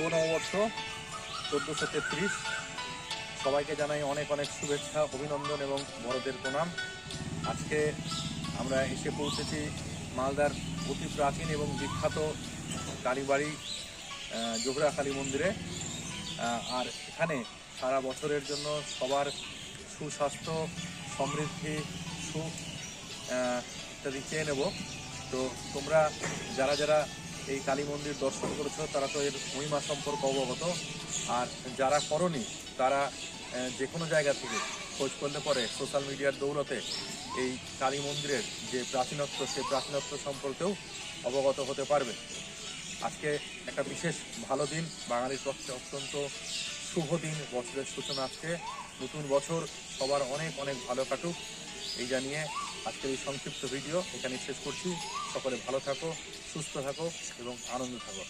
নববর্ষ 1433। সবাইকে জানাই অনেক অনেক শুভেচ্ছা, অভিনন্দন এবং বড়দের প্রণাম। আজকে আমরা এসে পৌঁছেছি মালদার অতি প্রাচীন এবং বিখ্যাত কালীবাড়ি জোহরা কালী মন্দিরে। আর এখানে সারা বছরের জন্য সবার সুস্বাস্থ্য, সমৃদ্ধি, সুখ ইত্যাদি চেয়ে নেব। তো তোমরা যারা যারা এই কালী মন্দির দর্শন করেছো তারা তো এর মহিমা সম্পর্কে অবগত, আর যারা করনি তারা যে কোনো জায়গা থেকে খোঁজ করলে পরে সোশ্যাল মিডিয়ার দৌলতে এই কালী মন্দিরের যে প্রাচীনত্ব, সেই প্রাচীনত্ব সম্পর্কেও অবগত হতে পারবে। আজকে একটা বিশেষ ভালো দিন, বাঙালির পক্ষে অত্যন্ত শুভ দিন, বছরের সূচনা। আজকে নতুন বছর সবার অনেক অনেক ভালো কাটুক, এই জানিয়ে আজকের এই সংক্ষিপ্ত ভিডিও এখানে শেষ করছি। সকলে ভালো থাকো, সুস্থ থাকো এবং আনন্দ থাকো।